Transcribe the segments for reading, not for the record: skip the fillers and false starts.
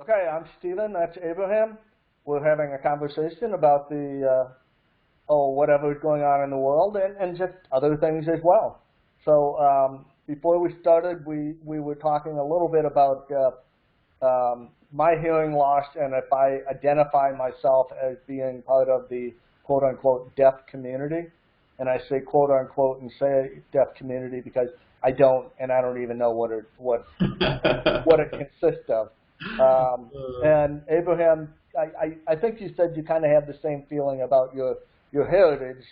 Okay, I'm Steven. That's Abraham. We're having a conversation about whatever is going on in the world and just other things as well. So before we started, we were talking a little bit about my hearing loss and if I identify myself as being part of the quote unquote deaf community. And I say quote unquote and say deaf community because I don't, and I don't even know what it consists of. And Abraham, I think you said you kind of had the same feeling about your heritage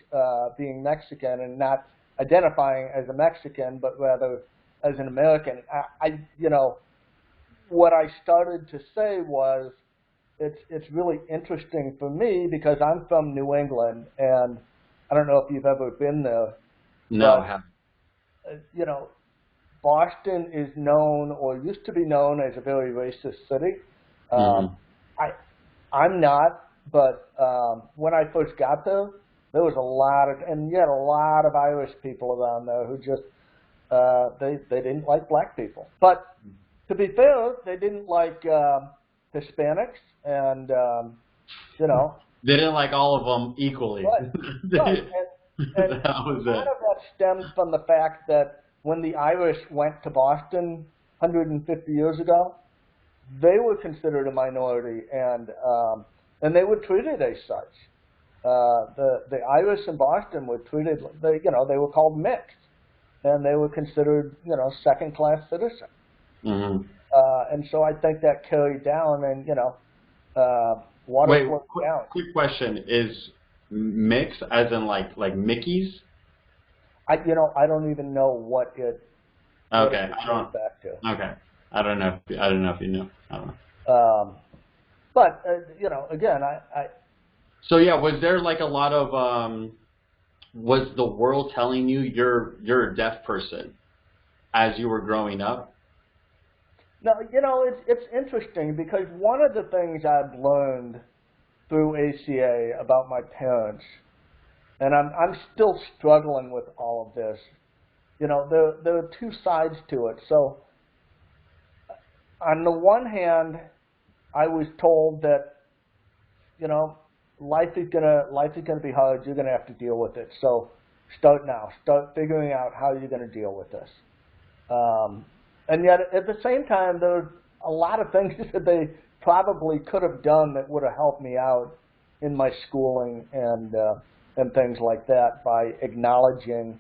being Mexican and not identifying as a Mexican, but rather as an American. What I started to say was it's really interesting for me because I'm from New England, and I don't know if you've ever been there. No, But I haven't. you know, Boston is known, or used to be known, as a very racist city. Hmm. I, I'm not, but when I first got there, there was a lot of, and you had a lot of Irish people around there who just they didn't like black people. But to be fair, they didn't like Hispanics, and you know, They didn't like all of them equally. right, right, and That a was lot it. of that stems from the fact that when the Irish went to Boston 150 years ago, they were considered a minority, and they were treated as such. The Irish in Boston were treated, they were called mixed, and they were considered, second class citizens. Hmm. And so I think that carried down, and water Wait, flowed down. quick question. Is mix as in like Mickey's? I don't even know what it Okay, I goes don't. back to. Okay, I don't know. I don't know if you know. I don't know. Um, but again, I So yeah, was there like a lot of was the world telling you you're a deaf person as you were growing up? now it's interesting because one of the things I've learned through ACA about my parents, and I'm still struggling with all of this. There are two sides to it. So on the one hand, I was told that you know life is gonna be hard. You're gonna have to deal with it. So start now. Start figuring out how you're gonna deal with this. Um, and yet, at the same time, there are a lot of things that they probably could have done that would have helped me out in my schooling and things like that by acknowledging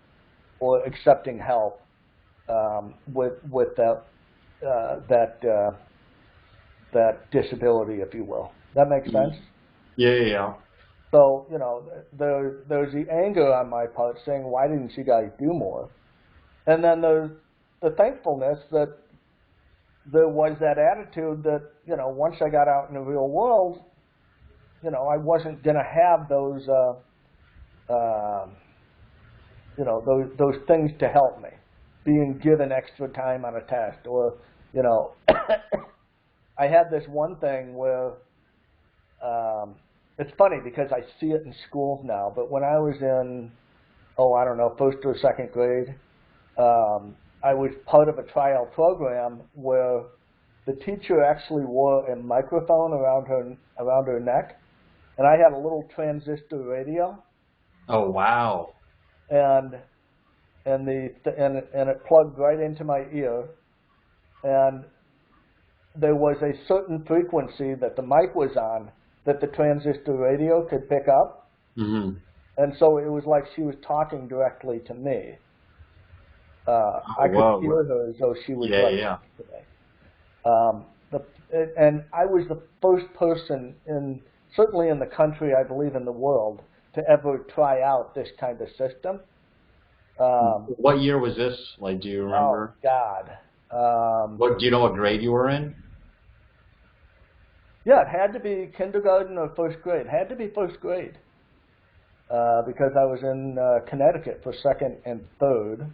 or accepting help with that disability, if you will. That makes sense. Mhm. Yeah, yeah, yeah. So there's the anger on my part saying, why didn't you guys do more? And then there's the thankfulness that there was that attitude that once I got out in the real world, I wasn't going to have uh, those things to help me, being given extra time on a test, or you know, I had this one thing where it's funny because I see it in schools now, but when I was in I don't know, first or second grade, I was part of a trial program where the teacher actually wore a microphone around her neck, and I had a little transistor radio, Oh wow. and and it plugged right into my ear, and there was a certain frequency that the mic was on that the transistor radio could pick up, Hmm. and so it was like she was talking directly to me. Oh I could whoa. hear her as though she was Yeah, right yeah. next to me. Um, the, and I was the first person certainly in the country, I believe in the world, to ever try out this kind of system. What year was this? Like, do you Oh remember? God. Um, What do you know what grade you were in? yeah, it had to be kindergarten or first grade. It had to be first grade because I was in Connecticut for second and third,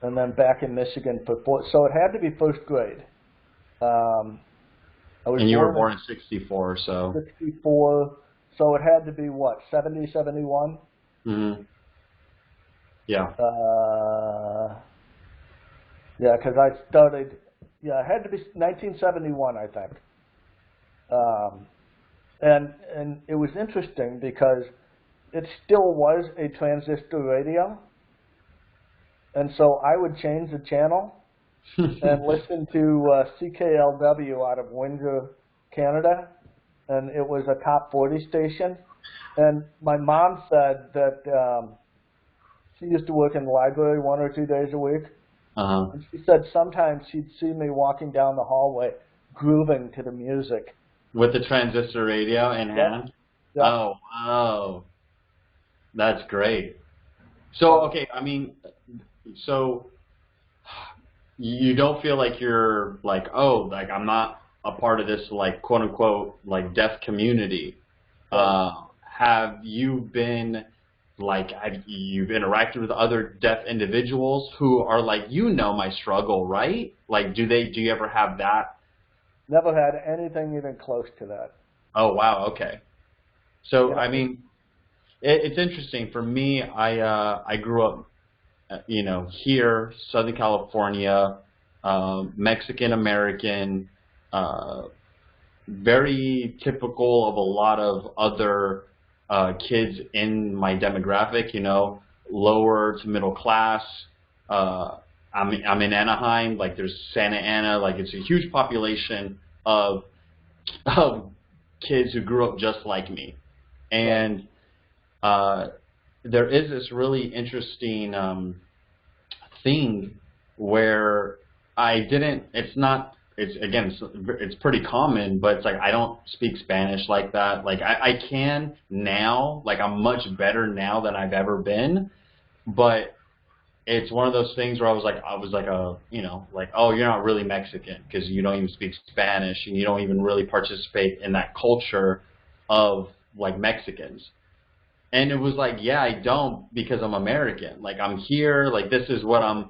and then back in Michigan for fourth. So it had to be first grade. Um, I was And you were born in born in '64, so. 64, so it had to be what, 70, 71? Hmm. Yeah. Uh, yeah, because I started, Yeah, it had to be 1971, I think. And it was interesting because it still was a transistor radio. And so I would change the channel and listen to CKLW out of Windsor, Canada. And it was a top 40 station. And my mom said that she used to work in the library 1 or 2 days a week. And she said sometimes she'd see me walking down the hallway grooving to the music. With the transistor radio in hand? Yep. Oh, wow. That's great. So, okay, I mean, so you don't feel like you're like, oh, like I'm not a part of this, like, quote unquote, like deaf community. Have you been, like, you've interacted with other deaf individuals who are like, you know my struggle, right? Like, do you ever have that? Never had anything even close to that. Oh, wow, okay. So, Yeah. I mean, it's interesting. For me, I grew up, here, Southern California, Mexican-American, very typical of a lot of other kids in my demographic, lower to middle class. I'm in Anaheim, like there's Santa Ana, like it's a huge population of kids who grew up just like me. And there is this really interesting thing where it's pretty common, but it's like I don't speak Spanish like that. Like I can now, like I'm much better now than I've ever been, but it's one of those things where I was like, oh, you're not really Mexican because you don't even speak Spanish and you don't even really participate in that culture of like Mexicans. And it was like, yeah, I don't because I'm American. Like I'm here, like this is my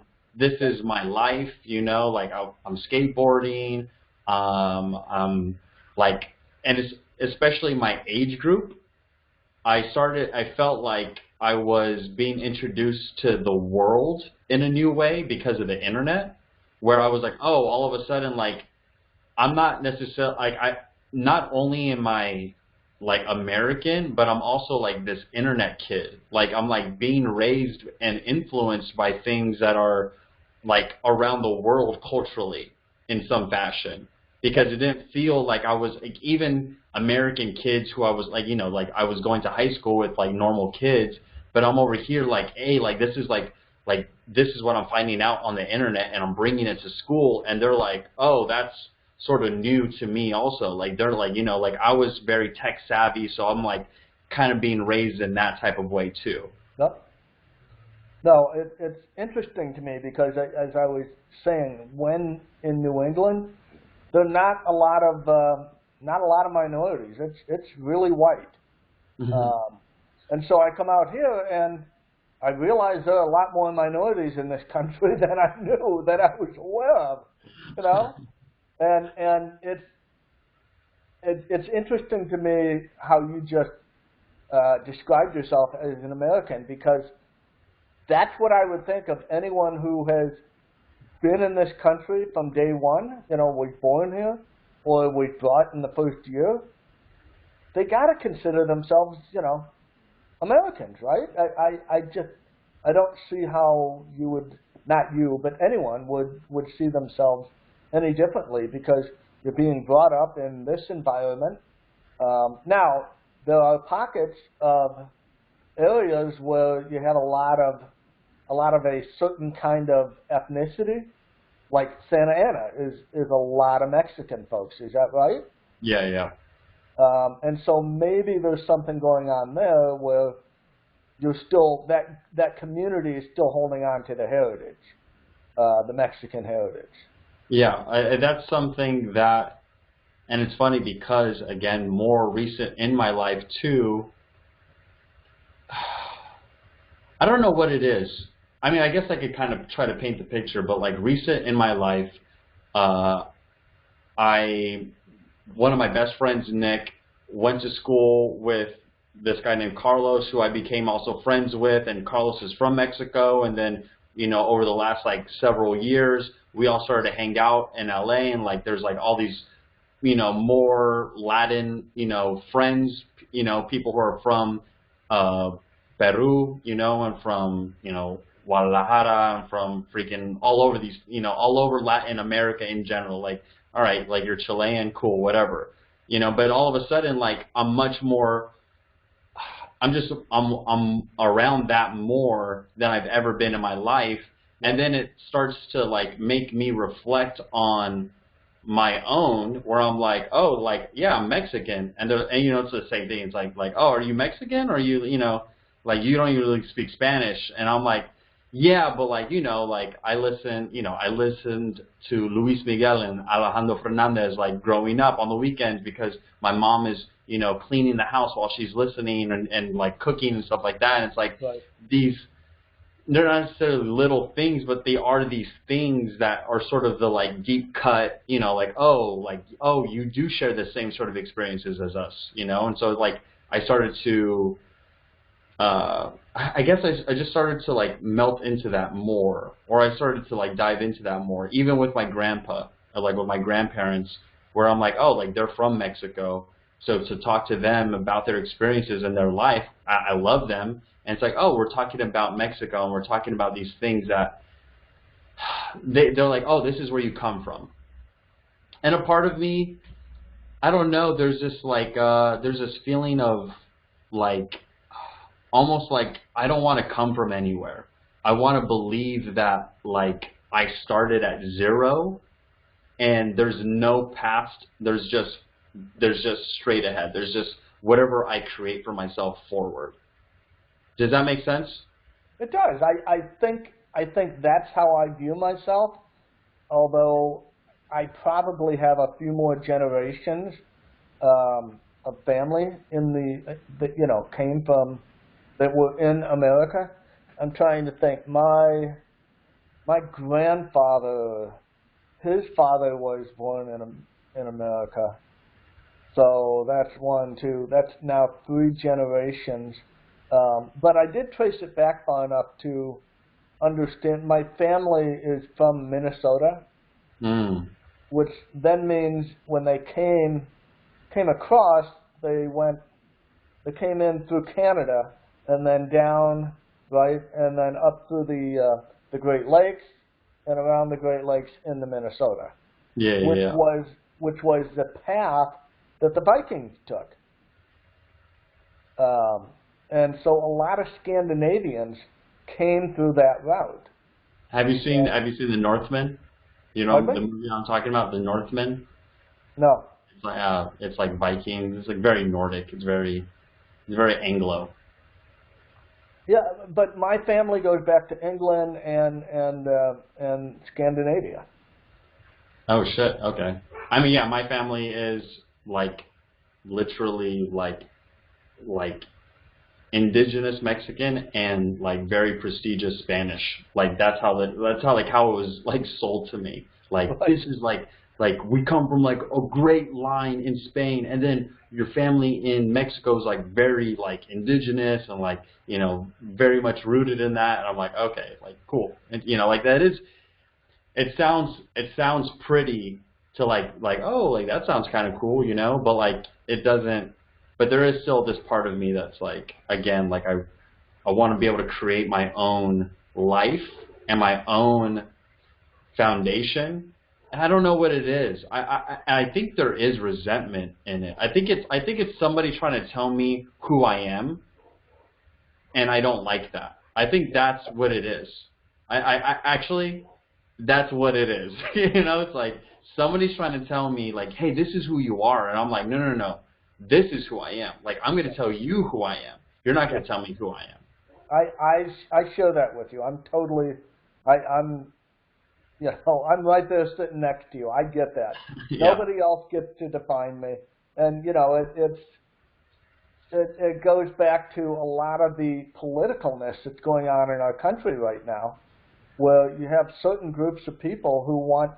life, like I'm skateboarding. I'm like, and it's especially my age group. I felt like I was being introduced to the world in a new way because of the internet, where I was like, oh, all of a sudden, like, I'm not necessarily, like, not only am I, like, American, but I'm also, like, this internet kid. Like, I'm, like, being raised and influenced by things that are, like, around the world culturally in some fashion. Because it didn't feel like I was, like, even American kids who I was, like, like, I was going to high school with, like, normal kids, but I'm over here, like, hey, like, this is, like, this is what I'm finding out on the internet, and I'm bringing it to school, and they're like, oh, that's sort of new to me also. Like, they're like, like, I was very tech savvy, so I'm, like, kind of being raised in that type of way, too. No, it's interesting to me because, as I was saying, when in New England, there are not a lot of minorities. It's really white. Mm-hmm. And so I come out here and I realize there are a lot more minorities in this country than I knew, that I was aware of, And it's interesting to me how you just described yourself as an American, because that's what I would think of anyone who has been in this country from day one, was born here, or was brought in the first year. They got to consider themselves, Americans, right? I don't see how you would, not you, but anyone would see themselves any differently, because you're being brought up in this environment. Now, there are pockets of areas where you have a lot of a certain kind of ethnicity, like Santa Ana is a lot of Mexican folks. Is that right? Yeah. And so maybe there's something going on there where you're still, that community is still holding on to the heritage, the Mexican heritage. Yeah, that's something that, and it's funny because, again, more recent in my life too, I don't know what it is. I mean, I guess I could kind of try to paint the picture, but like recent in my life, one of my best friends, Nick, went to school with this guy named Carlos, who I became also friends with, and Carlos is from Mexico, and then, over the last like several years, we all started to hang out in LA, and like there's like all these, you know, more Latin, you know, friends, you know, people who are from Peru, you know, and from, you know, Guadalajara, and from freaking all over these, you know, all over Latin America in general. Like, all right, like you're Chilean, cool, whatever, you know. But all of a sudden, like I'm much more, I'm around that more than I've ever been in my life, and then it starts to like make me reflect on my own, where I'm like, oh, like, yeah, I'm Mexican, and you know, it's the same thing. It's like, oh, are you Mexican, or you know, like you don't even really speak Spanish, and I'm like, yeah, but like, you know, like I listened to Luis Miguel and Alejandro Fernandez like growing up on the weekends because my mom is, you know, cleaning the house while she's listening and like cooking and stuff like that. And it's like these, they're not necessarily little things, but they are these things that are sort of the like deep cut, you know, like, oh, you do share the same sort of experiences as us, you know? And so like I started to, I guess I just started to like melt into that more, or I started to like dive into that more, even with my grandpa, or like with my grandparents, where I'm like, oh, like they're from Mexico. So to talk to them about their experiences in their life, I love them. And it's like, oh, we're talking about Mexico, and we're talking about these things that they're like, oh, this is where you come from. And a part of me, I don't know, there's this like, there's this feeling of like, almost like I don't want to come from anywhere. I want to believe that like I started at zero and there's no past, there's just straight ahead. There's just whatever I create for myself forward. Does that make sense? It does. I think that's how I view myself, although I probably have a few more generations of family that you know came from, that were in America. I'm trying to think. My grandfather, his father was born in America, so that's one, two. That's now 3 generations. But I did trace it back far enough to understand. My family is from Minnesota, which then means when they came across, they came in through Canada, and then down, right, and then up through the Great Lakes and around the Great Lakes into Minnesota. Which was the path that the Vikings took. And so a lot of Scandinavians came through that route. Have you seen The Northman? You know the movie I'm talking about, The Northman? No. It's like Vikings. It's like very Nordic. It's very Anglo. Yeah, but my family goes back to England and Scandinavia. Oh shit. Okay. I mean, yeah, my family is like literally like indigenous Mexican and like very prestigious Spanish. Like that's how it was like sold to me. Like this is like we come from like a great line in Spain, and then your family in Mexico is like very like indigenous and like, you know, very much rooted in that. And I'm like, okay, like cool. And you know, like that is, it sounds pretty to like oh, like that sounds kind of cool, you know, but like it doesn't. But there is still this part of me that's like, again, like I want to be able to create my own life and my own foundation. And I don't know what it is. I think there is resentment in it. I think it's somebody trying to tell me who I am, and I don't like that. I think that's what it is. I actually, that's what it is. You know, it's like somebody's trying to tell me like, hey, this is who you are, and I'm like, no. This is who I am. Like, I'm going to tell you who I am. You're not going to tell me who I am. I share that with you. I'm you know, I'm right there sitting next to you. I get that. Yeah. Nobody else gets to define me. And, you know, it goes back to a lot of the politicalness that's going on in our country right now, where you have certain groups of people who want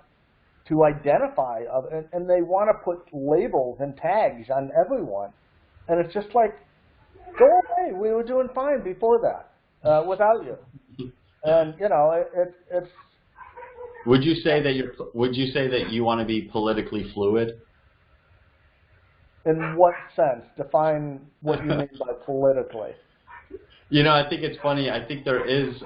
to identify, and they want to put labels and tags on everyone. And it's just like, go away. We were doing fine before that, without you. And, you know, Would you say that you want to be politically fluid? In what sense? Define what you mean by politically. You know, I think it's funny. I think there is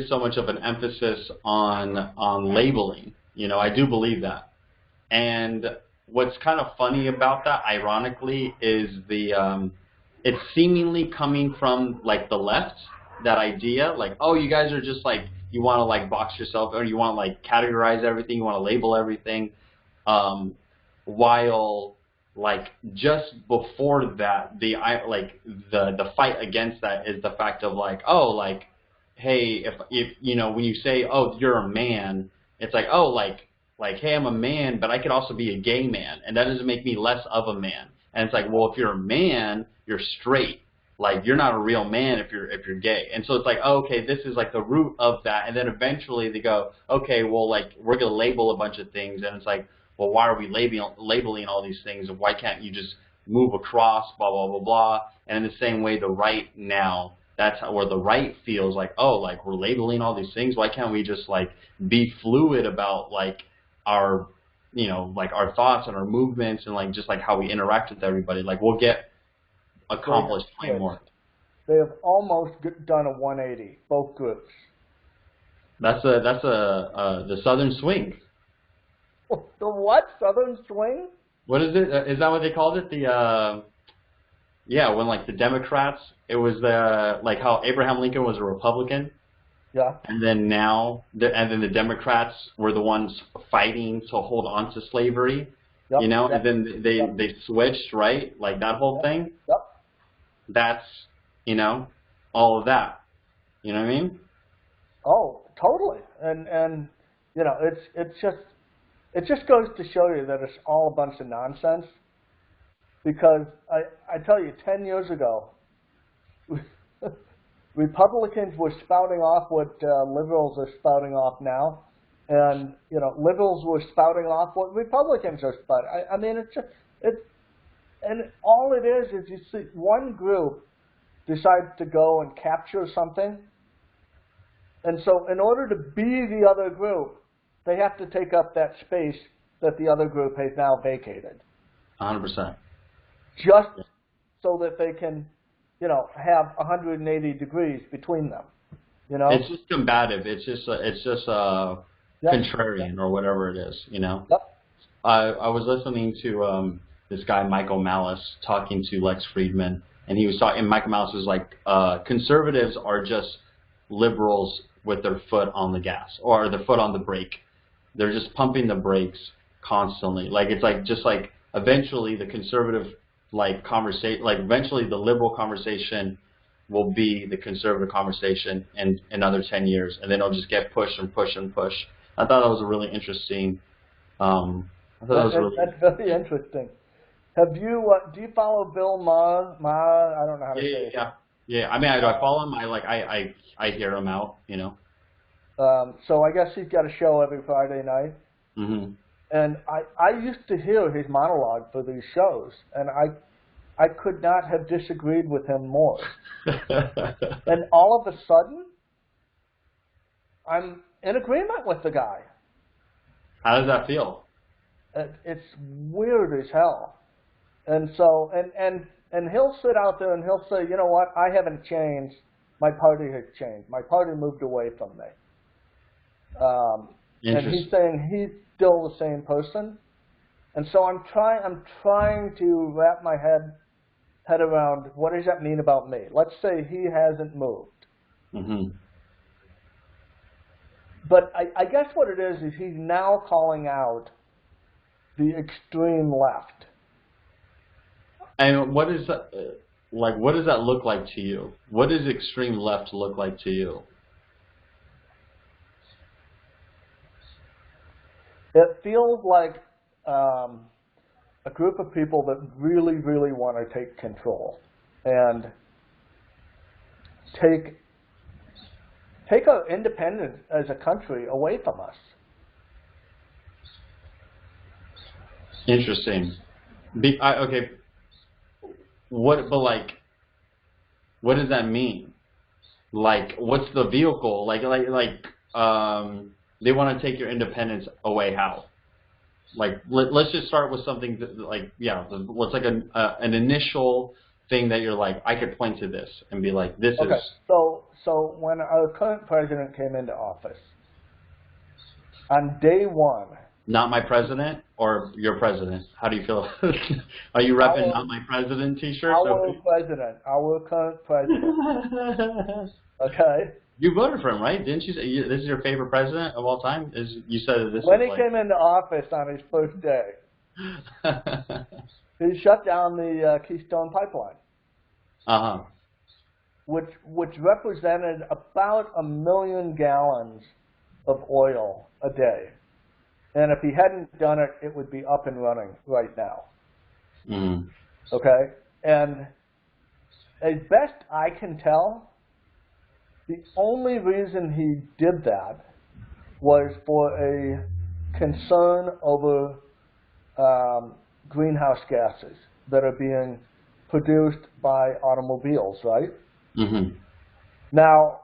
so much of an emphasis on labeling. You know, I do believe that. And what's kind of funny about that, ironically, is it's seemingly coming from like the left. That idea, like, oh, you guys are just like, you want to like box yourself, or you want to like categorize everything, you want to label everything, while like just before that, the fight against that is the fact of like, oh, like, hey, if you know, when you say, oh, you're a man, it's like, oh, like hey, I'm a man, but I could also be a gay man, and that doesn't make me less of a man. And it's like, well, if you're a man, you're straight. Like, you're not a real man if you're gay. And so it's like, oh, okay, this is like the root of that. And then eventually they go, okay, well, like, we're going to label a bunch of things. And it's like, well, why are we labeling all these things? And why can't you just move across, blah, blah, blah, blah. And in the same way, the right now, that's where the right feels like, oh, like, we're labeling all these things. Why can't we just, like, be fluid about, like, our, you know, like, our thoughts and our movements and, like, just, like, how we interact with everybody? Like, we'll get accomplished way more. They have almost done a 180, both groups. That's the Southern Swing. The what? Southern Swing? What is it? Is that what they called it? Yeah, when like the Democrats, it was like how Abraham Lincoln was a Republican. Yeah. And then the Democrats were the ones fighting to hold on to slavery. Yep. You know, and then they switched, right? Like that whole thing. Yep. That's, you know, all of that. You know what I mean? Oh, totally. And you know, it just goes to show you that it's all a bunch of nonsense. Because I tell you, 10 years ago, Republicans were spouting off what liberals are spouting off now, and you know, liberals were spouting off what Republicans are spouting. I mean, and all it is you see one group decides to go and capture something, and so in order to be the other group, they have to take up that space that the other group has now vacated. 100%. Just so that they can, you know, have 180 degrees between them. You know, it's just combative. It's just contrarian or whatever it is. You know. Yep. I was listening to this guy Michael Malice talking to Lex Friedman, and he was talking. And Michael Malice was like, conservatives are just liberals with their foot on the gas or their foot on the brake. They're just pumping the brakes constantly. Like it's like just like eventually the conservative eventually the liberal conversation will be the conservative conversation in another 10 years, and then it'll just get pushed and pushed and pushed. I thought that was a really interesting. That's very interesting. Have you do you follow Bill Maher? I don't know how to say it. Yeah. I mean, I follow him. I hear him out. You know. So I guess he's got a show every Friday night. Mm-hmm. And I used to hear his monologue for these shows, and I could not have disagreed with him more. And all of a sudden, I'm in agreement with the guy. How does that feel? It's weird as hell. And so, and he'll sit out there and he'll say, you know what, I haven't changed. My party has changed. My party moved away from me. And he's saying he's still the same person. And so I'm trying to wrap my head around what does that mean about me. Let's say he hasn't moved. Mm-hmm. But I guess what it is he's now calling out the extreme left. And what is that, what does that look like to you? What does extreme left look like to you? It feels like a group of people that really, really want to take control and take our independence as a country away from us. Interesting. Okay. What does that mean? Like, what's the vehicle? they want to take your independence away. How? Like, let's just start with something that, like, yeah, what's like an initial thing that you're like, I could point to this and be like, this Okay. is. So when our current president came into office, on day one. Not my president or your president? How do you feel? Are you repping not my president t-shirts? Our president, our current president. Okay. You voted for him, right? Didn't you say this is your favorite president of all time? You said that this when is he came into office on his first day, he shut down the Keystone Pipeline. Uh-huh. Which represented about 1 million gallons of oil a day. And if he hadn't done it, it would be up and running right now. Mm. Okay? And as best I can tell, the only reason he did that was for a concern over greenhouse gases that are being produced by automobiles, right? Mm-hmm. Now,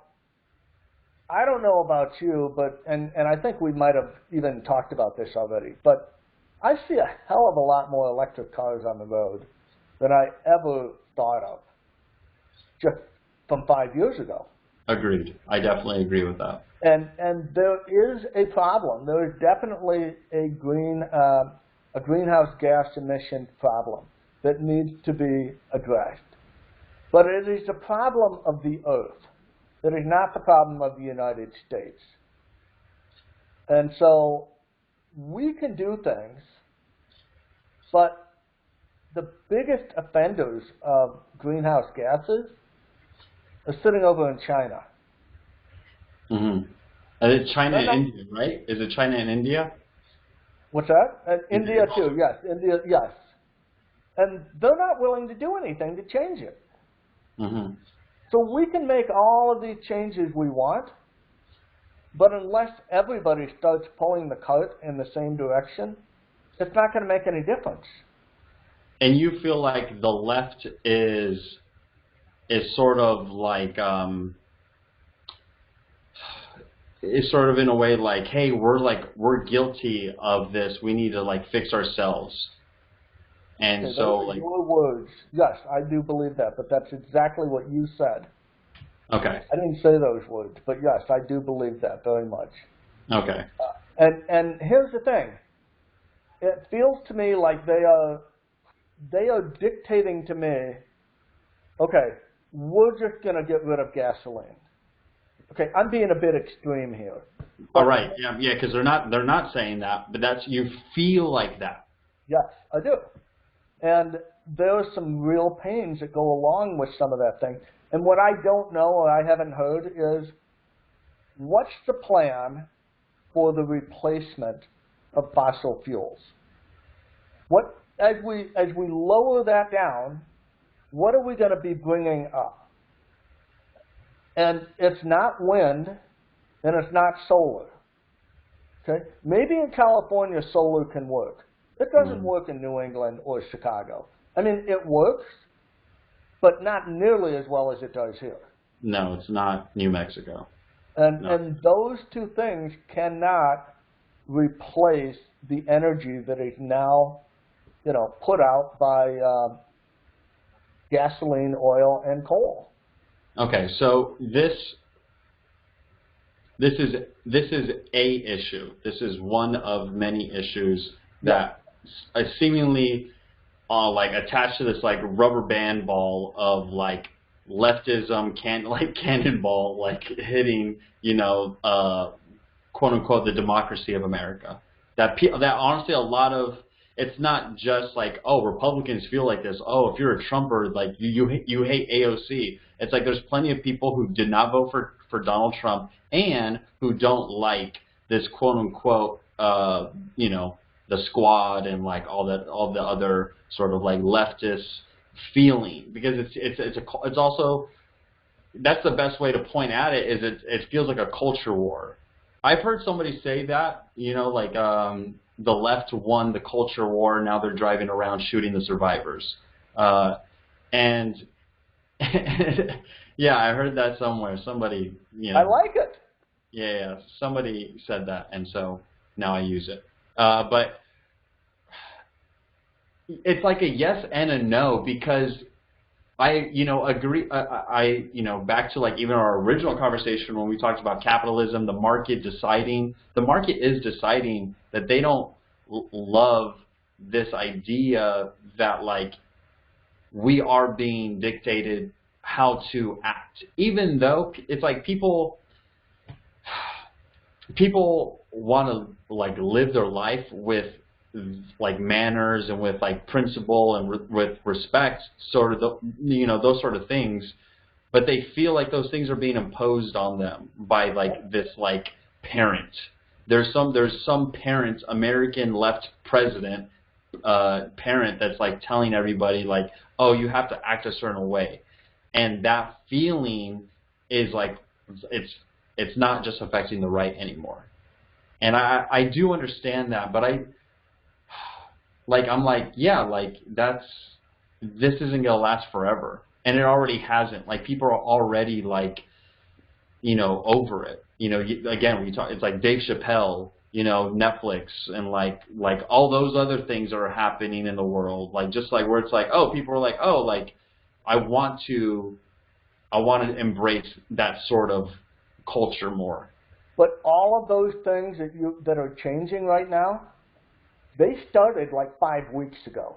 I don't know about you, but and I think we might have even talked about this already, but I see a hell of a lot more electric cars on the road than I ever thought of just from 5 years ago. Agreed. I definitely agree with that. And there is a problem. There is definitely a greenhouse gas emission problem that needs to be addressed. But it is a problem of the Earth. It is not the problem of the United States. And so we can do things, but the biggest offenders of greenhouse gases are sitting over in China. Mm-hmm. And it's China and India, right? Is it China and India? What's that? And India too, yes. India, yes. And they're not willing to do anything to change it. Mm-hmm. So we can make all of these changes we want, but unless everybody starts pulling the cart in the same direction, it's not going to make any difference. And you feel like the left is sort of like is sort of in a way like, hey, we're guilty of this. We need to like fix ourselves. And okay, so those are like your words. Yes, I do believe that, but that's exactly what you said. Okay. I didn't say those words, but yes, I do believe that very much. Okay. And here's the thing. It feels to me like they are dictating to me, okay, we're just going to get rid of gasoline. Okay, I'm being a bit extreme here. All right. Yeah, because they're not saying that, but that's, you feel like that. Yes, I do. And there are some real pains that go along with some of that thing. And what I don't know or I haven't heard is, what's the plan for the replacement of fossil fuels? What, as we lower that down, what are we going to be bringing up? And it's not wind, and it's not solar. Okay, maybe in California solar can work. It doesn't work in New England or Chicago. I mean, it works, but not nearly as well as it does here. No, it's not New Mexico. And those two things cannot replace the energy that is now, put out by gasoline, oil, and coal. Okay, so this is a issue. This is one of many issues that seemingly like attached to this like rubber band ball of like leftism, cannonball, like hitting, quote unquote, the democracy of America. That honestly, a lot of, it's not just like, oh, Republicans feel like this. Oh, if you're a Trumper, like you hate AOC. It's like there's plenty of people who did not vote for Donald Trump and who don't like this quote unquote, the squad and like all the other sort of like leftist feeling, because it's also, that's the best way to point at it, is it feels like a culture war. I've heard somebody say that, the left won the culture war, now they're driving around shooting the survivors. And yeah, I heard that somewhere. Somebody, I like it. Yeah, somebody said that, and so now I use it. But it's like a yes and a no because agree. Back to like even our original conversation when we talked about capitalism, the market is deciding that they don't love this idea that like we are being dictated how to act, even though it's like people want to like live their life with like manners and with like principle and with respect, sort of those sort of things, but they feel like those things are being imposed on them by like this like parent. There's some parent, American left president parent that's like telling everybody like, oh, you have to act a certain way, and that feeling is like it's not just affecting the right anymore. And I do understand that, but I'm like, yeah, like this isn't gonna last forever, and it already hasn't. Like people are already like, over it. Again, it's like Dave Chappelle, Netflix, and like all those other things that are happening in the world. Like just like where it's like, oh, people are like, oh, like I want to embrace that sort of culture more. But all of those things that are changing right now, they started like 5 weeks ago.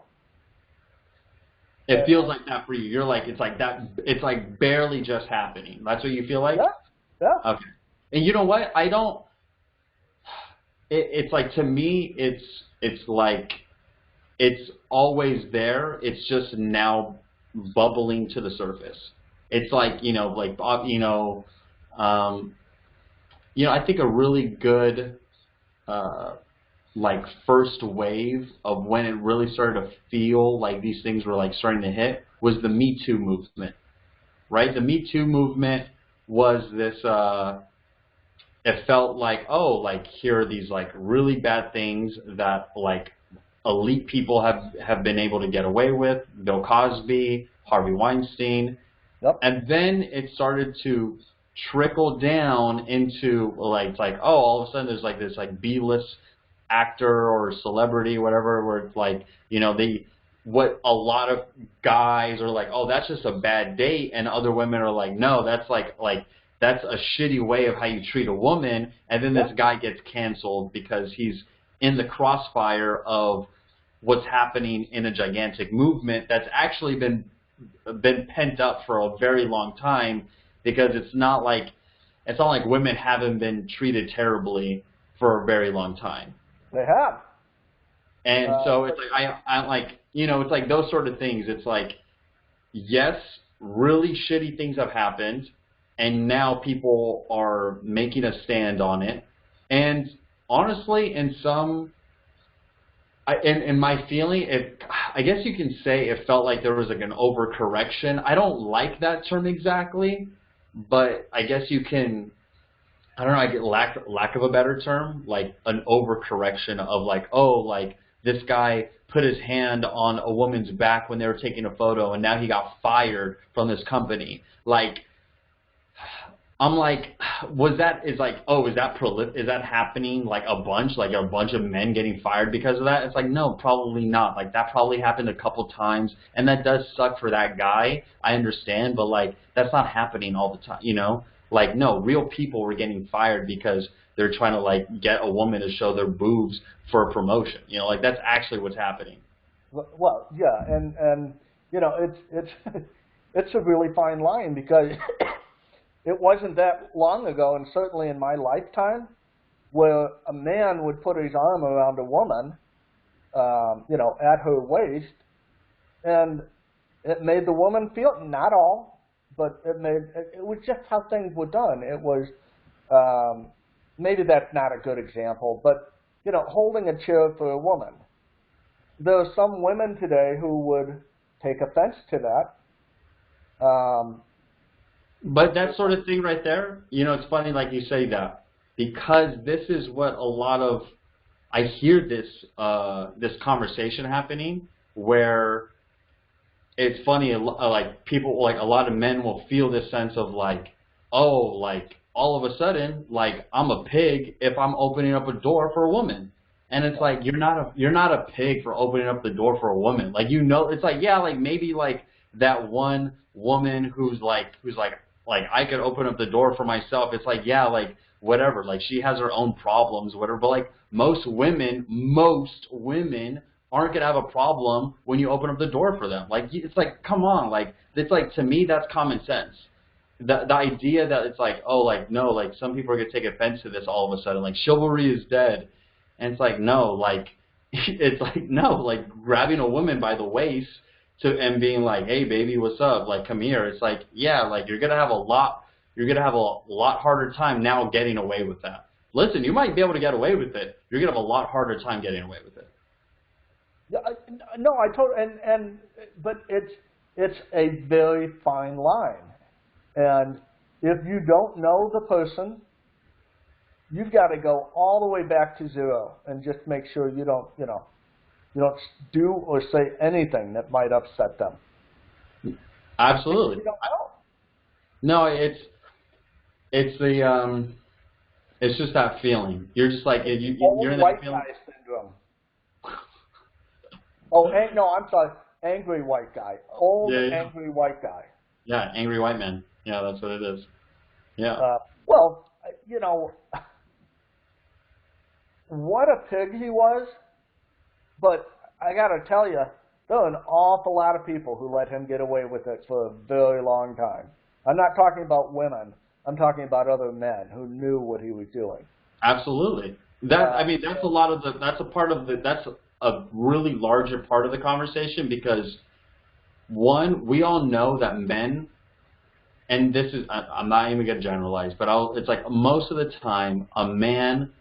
It feels like that for you. You're like, it's like that. It's like barely just happening. That's what you feel like? Yeah. Okay. And you know what? I don't. It's like to me, it's like it's always there. It's just now bubbling to the surface. It's like I think a really good like first wave of when it really started to feel like these things were like starting to hit was the MeToo movement, right? The MeToo movement was this, it felt like, oh, like here are these like really bad things that like elite people have been able to get away with, Bill Cosby, Harvey Weinstein. Yep. And then it started to trickle down into like, it's like, oh, all of a sudden there's like this like B-list actor or celebrity, whatever, where it's like, what a lot of guys are like, oh, that's just a bad date, and other women are like, no, that's like that's a shitty way of how you treat a woman, and then this guy gets canceled because he's in the crossfire of what's happening in a gigantic movement that's actually been pent up for a very long time, because it's not like women haven't been treated terribly for a very long time. They have. And so it's like I like, it's like those sort of things. It's like, yes, really shitty things have happened, and now people are making a stand on it. And honestly, in my feeling, I guess you can say it felt like there was like an overcorrection. I don't like that term exactly, but I guess you can. I don't know, I get lack of a better term, like an overcorrection of like, oh, like this guy put his hand on a woman's back when they were taking a photo and now he got fired from this company. Like, I'm like, is that happening like a bunch of men getting fired because of that? It's like, no, probably not. Like that probably happened a couple times, and that does suck for that guy. I understand, but like that's not happening all the time, Like, no, real people were getting fired because they're trying to, like, get a woman to show their boobs for a promotion. Like, that's actually what's happening. Well, yeah, and it's a really fine line, because it wasn't that long ago, and certainly in my lifetime, where a man would put his arm around a woman, at her waist, and it made the woman feel, not all, but it was just how things were done. It was, maybe that's not a good example, but, holding a chair for a woman. There are some women today who would take offense to that. But that sort of thing right there, it's funny like you say that, because this is what I hear this conversation happening where it's funny, like people, like a lot of men will feel this sense of like, oh, like all of a sudden, like, I'm a pig if I'm opening up a door for a woman. And it's like, you're not a pig for opening up the door for a woman. Like, you know, it's like, yeah, like maybe like that one woman who's like I could open up the door for myself. It's like, yeah, like whatever, like she has her own problems, whatever. But like most women aren't gonna have a problem when you open up the door for them. Like, it's like, come on, like it's like, to me that's common sense. The idea that it's like, oh, like no, like some people are gonna take offense to this all of a sudden, like chivalry is dead. And it's like, no, like, it's like, no, like grabbing a woman by the waist and being like, hey, baby, what's up? Like, come here. It's like, yeah, like you're going to have a lot harder time now getting away with that. Listen, you might be able to get away with it. You're going to have a lot harder time getting away with it. Yeah, no, I totally, but it's a very fine line. And if you don't know the person, you've got to go all the way back to zero and just make sure you don't do or say anything that might upset them. Absolutely. You don't know. No, it's just that feeling. You're just like, you're in that feeling. White guy syndrome. Oh, no, I'm sorry. Angry white guy. Angry white guy. Yeah, angry white man. Yeah, that's what it is. Yeah. Well, you know, what a pig he was, but I got to tell you, there are an awful lot of people who let him get away with it for a very long time. I'm not talking about women. I'm talking about other men who knew what he was doing. Absolutely. That's a lot of that's a really larger part of the conversation, because one, we all know that men, and this is, I'm not even going to generalize, but it's like most of the time a man,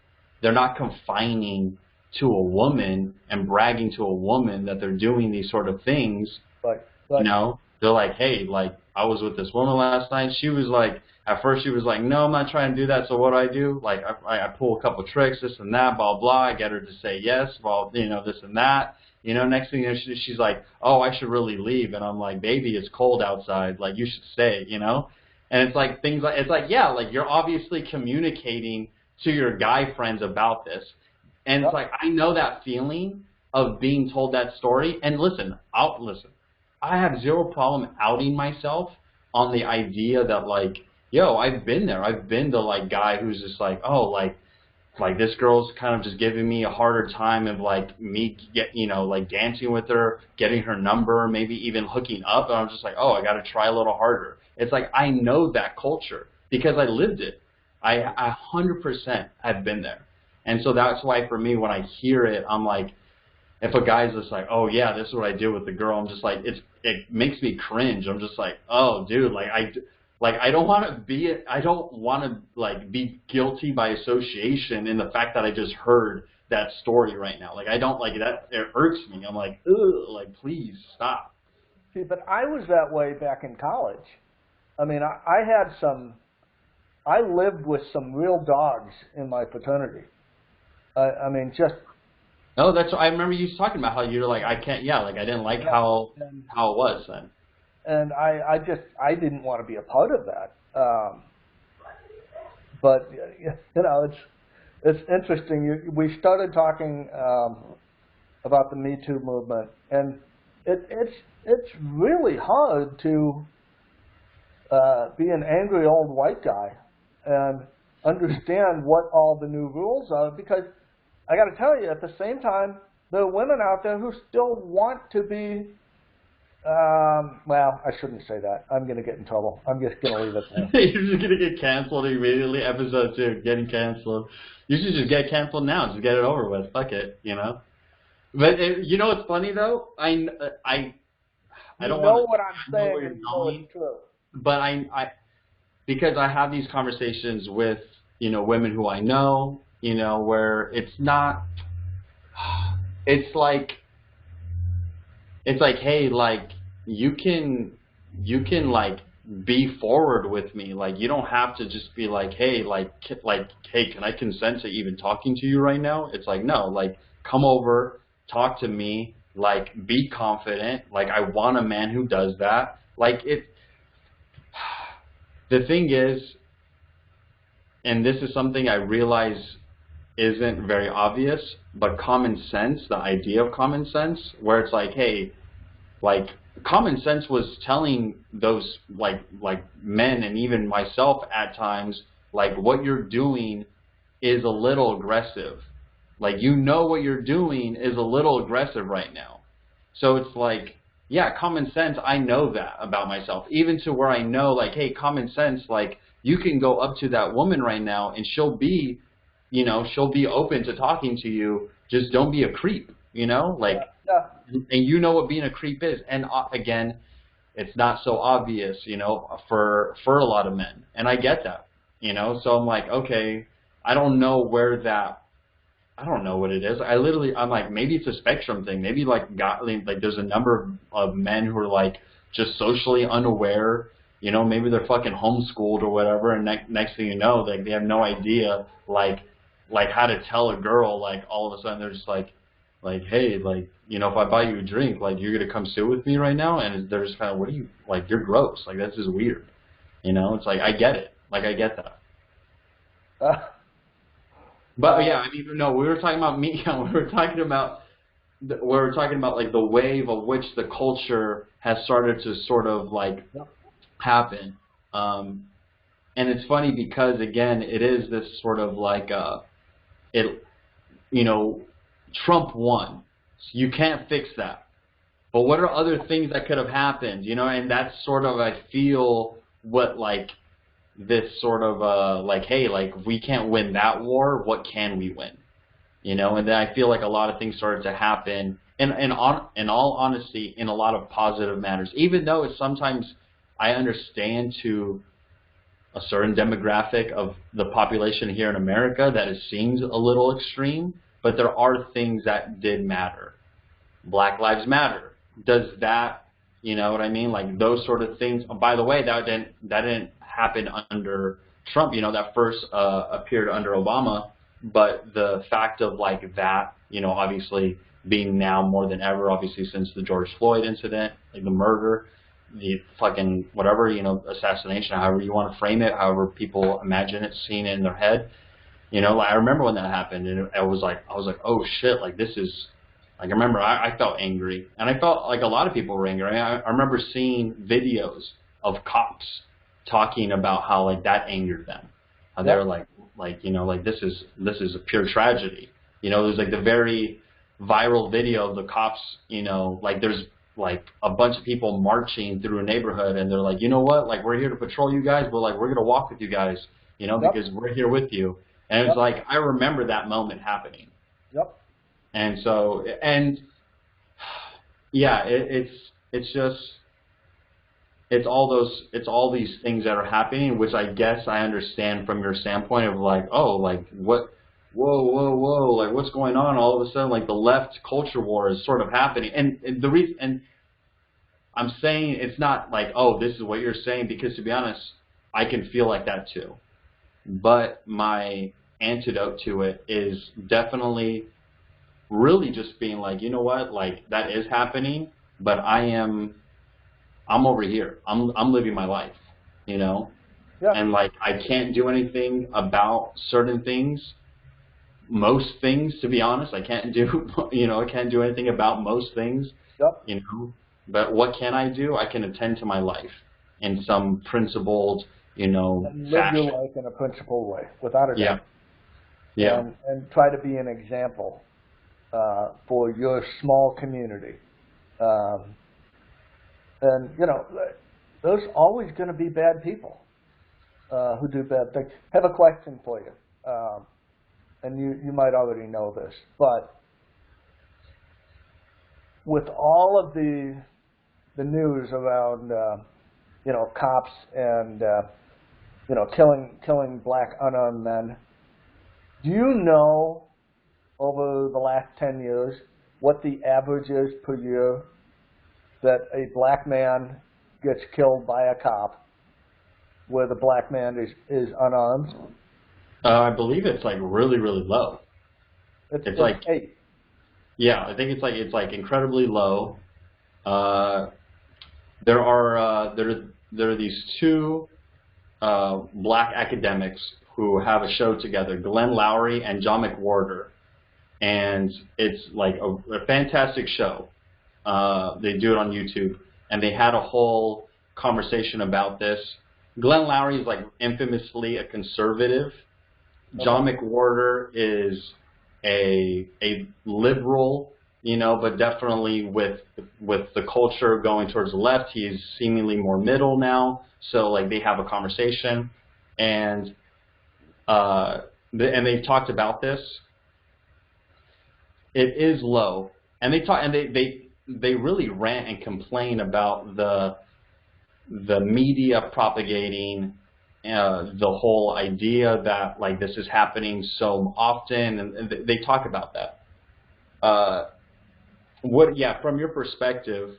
they're not confining to a woman and bragging to a woman that they're doing these sort of things. But you know, they're like, hey, like I was with this woman last night. She was like, at first she was like, no, I'm not trying to do that. So what do I do? Like I pull a couple tricks, this and that, blah, blah. I get her to say yes, well, you know, this and that. You know, next thing you know, she's like, oh, I should really leave. And I'm like, baby, it's cold outside. Like, you should stay, you know? And it's like things like, it's like, yeah, like you're obviously communicating to your guy friends about this. And it's like, I know that feeling of being told that story. And listen, I have zero problem outing myself on the idea that, like, yo, I've been there. I've been the, like, guy who's just like, oh, like this girl's kind of just giving me a harder time of, like, me like dancing with her, getting her number, maybe even hooking up. And I'm just like, oh, I got to try a little harder. It's like, I know that culture because I lived it. I 100% have been there. And so that's why for me, when I hear it, I'm like, if a guy's just like, oh yeah, this is what I did with the girl, I'm just like, it makes me cringe. I'm just like, oh dude, I don't want to be guilty by association in the fact that I just heard that story right now. Like, I don't like that. It irks me. I'm like, ugh, like, please stop. See, but I was that way back in college. I mean, I lived with some real dogs in my fraternity. I mean, just. No, I remember you talking about how you're like, I didn't like how it was then. And I didn't want to be a part of that. But, you know, it's interesting. We started talking about the MeToo movement, and it's really hard to be an angry old white guy and understand what all the new rules are, because I got to tell you, at the same time, there are women out there who still want to be, well, I shouldn't say that. I'm going to get in trouble. I'm just going to leave it there. You're just going to get canceled immediately. Episode 2, getting canceled. You should just get canceled now. Just get it over with. Fuck it, you know? But you know what's funny, though? I don't know what I'm saying. You know it's true. But because I have these conversations with, you know, women who I know, you know, where it's like, hey, like, you can like be forward with me. Like, you don't have to just be like, hey, hey, can I consent to even talking to you right now? It's like, no, like, come over, talk to me, like, be confident. Like, I want a man who does that. Like, the thing is, and this is something I realize isn't very obvious, but common sense, the idea of common sense, where it's like, hey, like common sense was telling those like men and even myself at times, like what you're doing is a little aggressive. Like, you know, what you're doing is a little aggressive right now. So it's like, yeah, common sense, I know that about myself. Even to where I know, like, hey, common sense, like, you can go up to that woman right now and she'll be, you know, she'll be open to talking to you. Just don't be a creep, you know? Like, and you know what being a creep is. And again, it's not so obvious, you know, for a lot of men. And I get that, you know? So I'm like, okay, I don't know where that, I don't know what it is. I'm like, maybe it's a spectrum thing. Maybe like there's a number of men who are like just socially unaware. You know, maybe they're fucking homeschooled or whatever, and next thing you know, like they have no idea like how to tell a girl. Like all of a sudden they're just like, hey, like, you know, if I buy you a drink, like you're gonna come sit with me right now, and they're just kind of, what are you, like, you're gross. Like that's just weird. You know, it's like I get it. Like I get that. But yeah, I mean, no, we were talking about me. We were talking about like the wave of which the culture has started to sort of like happen. And it's funny because again, it is this sort of like you know, Trump won. So you can't fix that. But what are other things that could have happened? You know, and that's sort of, I feel, what like this sort of like, hey, like we can't win that war, what can we win? You know, and then I feel like a lot of things started to happen, and in all honesty, in a lot of positive manners. Even though it's sometimes, I understand to a certain demographic of the population here in America that it seems a little extreme, but there are things that did matter. Black Lives Matter. Does that, you know what I mean? Like those sort of things. Oh, by the way, that didn't happen under Trump. You know, that first appeared under Obama. But the fact of like that, you know, obviously being now more than ever, obviously since the George Floyd incident, like the murder, the fucking whatever, you know, assassination, however you want to frame it, however people imagine it, seeing it in their head. You know, like, I remember when that happened, and I was like, oh shit, like this is, like I remember I felt angry, and I felt like a lot of people were angry. I remember seeing videos of cops talking about how like that angered them. How they're like, you know, like this is a pure tragedy. You know, there's like the very viral video of the cops, you know, like there's like a bunch of people marching through a neighborhood, and they're like, you know what, like we're here to patrol you guys, but like we're gonna walk with you guys, you know, because we're here with you. And it's like, I remember that moment happening. Yep. And so, and yeah, it's just, it's all these things that are happening, which I guess I understand from your standpoint of like, oh, like what, whoa, like what's going on? All of a sudden, like the left culture war is sort of happening. And the reason, and I'm saying it's not like, oh, this is what you're saying, because to be honest, I can feel like that too. But my antidote to it is definitely really just being like, you know what, like that is happening, but I'm over here. I'm living my life, you know? Yeah. And like I can't do anything about certain things. Most things, to be honest, I can't do, you know, I can't do anything about most things. Yep. You know? But what can I do? I can attend to my life in some principled, you know, and live fashion. Your life in a principled way, without a doubt. Yeah. Yeah. And try to be an example for your small community. And, you know, there's always going to be bad people who do bad things. I have a question for you. And you might already know this, but with all of the news around, you know, cops and, you know, killing black unarmed men, do you know over the last 10 years what the average is per year that a black man gets killed by a cop where the black man is unarmed? I believe it's like really, really low. It's like 8. Yeah, I think it's like incredibly low. There are these two black academics who have a show together, Glenn Lowry and John McWhorter, and it's like a fantastic show. They do it on YouTube, and they had a whole conversation about this. Glenn Lowry is like infamously a conservative. John McWhorter is a liberal, you know, but definitely with the culture going towards the left, he's seemingly more middle now. So like they have a conversation, and they talked about this. It is low, and they really rant and complain about the media propagating the whole idea that like this is happening so often, and they talk about that. From your perspective,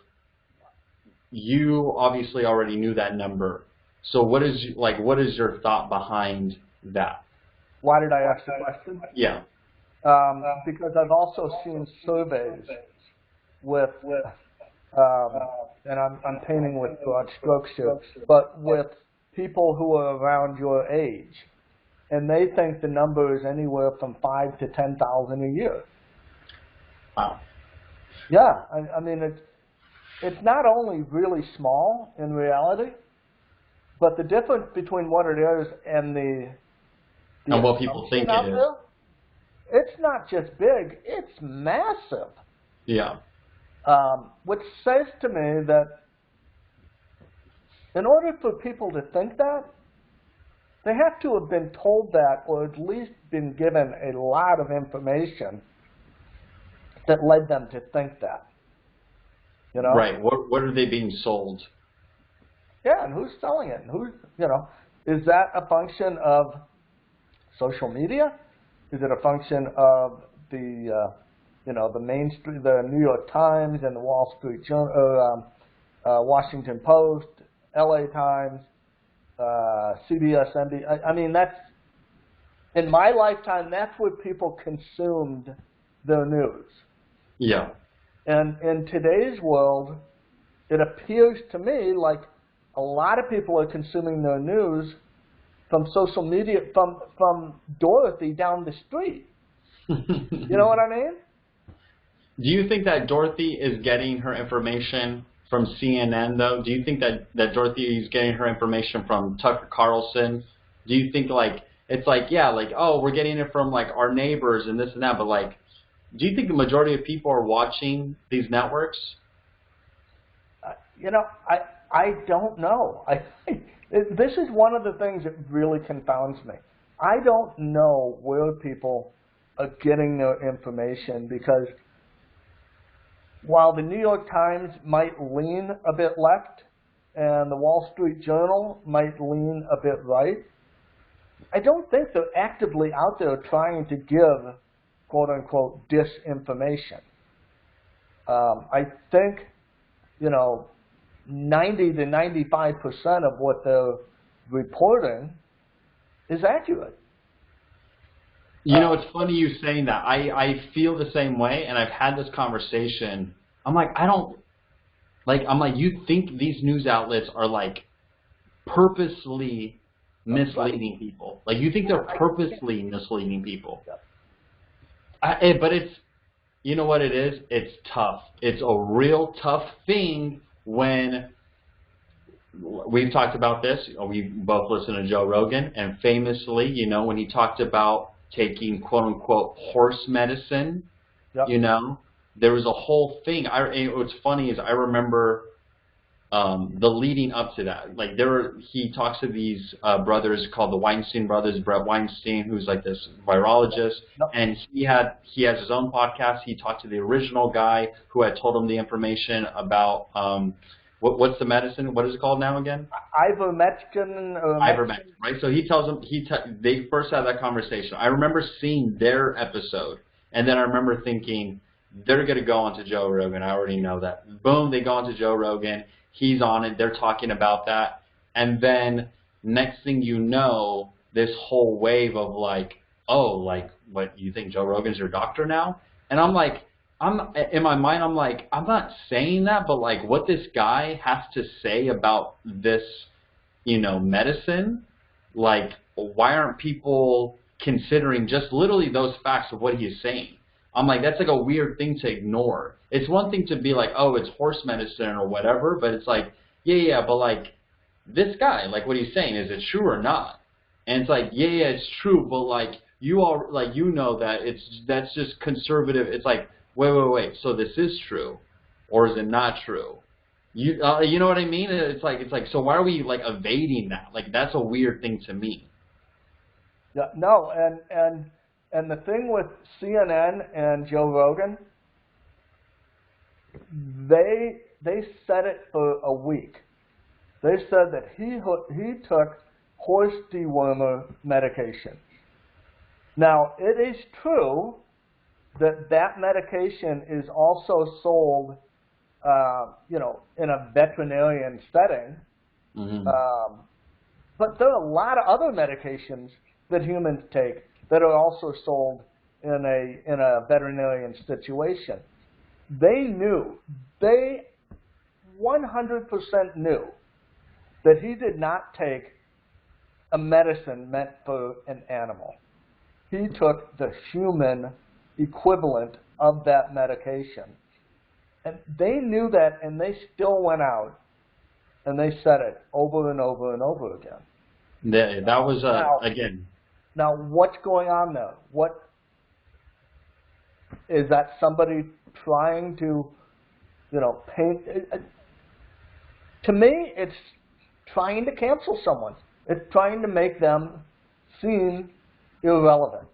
you obviously already knew that number. So what is your thought behind that? Why did I ask the question? Yeah. Because I've also seen surveys with and I'm painting with broad strokes here, but with people who are around your age, and they think the number is anywhere from 5,000 to 10,000 a year. Wow. Yeah, I mean it's not only really small in reality, but the difference between what it is and and what people think it is. It's not just big; it's massive. Yeah. Which says to me that in order for people to think that, they have to have been told that, or at least been given a lot of information that led them to think that. You know? Right. What are they being sold? Yeah, and who's selling it? And who's, you know, is that a function of social media? Is it a function of the the mainstream, the New York Times and the Wall Street Journal, Washington Post, LA Times, CBS, NBC? I mean, that's, in my lifetime, that's where people consumed their news. Yeah. And in today's world, it appears to me like a lot of people are consuming their news from social media, from Dorothy down the street. You know what I mean? Do you think that Dorothy is getting her information from CNN, though? Do you think that Dorothy is getting her information from Tucker Carlson? Do you think, like, it's like, yeah, like, oh, we're getting it from, like, our neighbors and this and that, but, like, do you think the majority of people are watching these networks? I don't know. This is one of the things that really confounds me. I don't know where people are getting their information, because while the New York Times might lean a bit left and the Wall Street Journal might lean a bit right, I don't think they're actively out there trying to give quote-unquote disinformation. I think, 90 to 95% of what they're reporting is accurate. You know, it's funny you saying that. I feel the same way, and I've had this conversation. I'm like, you think these news outlets are, like, purposely misleading people. Like, you think they're purposely misleading people. But it's, you know what it is? It's tough. It's a real tough thing when we've talked about this. We both listen to Joe Rogan, and famously, when he talked about taking quote-unquote horse medicine, yep. There was a whole thing. What's funny is I remember the leading up to that. Like, he talks to these brothers called the Weinstein brothers, Brett Weinstein, who's like this virologist, yep. And he has his own podcast. He talked to the original guy who had told him the information about what's the medicine? What is it called now again? Ivermectin. Ivermectin, right? So he tells them, they first had that conversation. I remember seeing their episode, and then I remember thinking, they're going to go on to Joe Rogan. I already know that. Boom, they go on to Joe Rogan. He's on it. They're talking about that. And then next thing you know, this whole wave of like, oh, like, what, you think Joe Rogan's your doctor now? And I'm like, in my mind, I'm like, I'm not saying that, but like what this guy has to say about this, medicine, like why aren't people considering just literally those facts of what he is saying? I'm like, that's like a weird thing to ignore. It's one thing to be like, oh, it's horse medicine or whatever, but it's like, yeah, but like this guy, like what he's saying, is it true or not? And it's like, yeah, it's true, but like you all, like you know that that's just conservative. It's like, wait. So this is true, or is it not true? You know what I mean? It's like so why are we like evading that? Like that's a weird thing to me. Yeah, no, and the thing with CNN and Joe Rogan, they said it for a week. They said that he took horse dewormer medication. Now, it is true that that medication is also sold, in a veterinarian setting. Mm-hmm. But there are a lot of other medications that humans take that are also sold in a veterinarian situation. They 100% knew that he did not take a medicine meant for an animal. He took the human equivalent of that medication. And they knew that, and they still went out and they said it over and over and over again. That was, again. Now, what's going on there? What is that? Somebody trying to, paint? To me, it's trying to cancel someone. It's trying to make them seem irrelevant.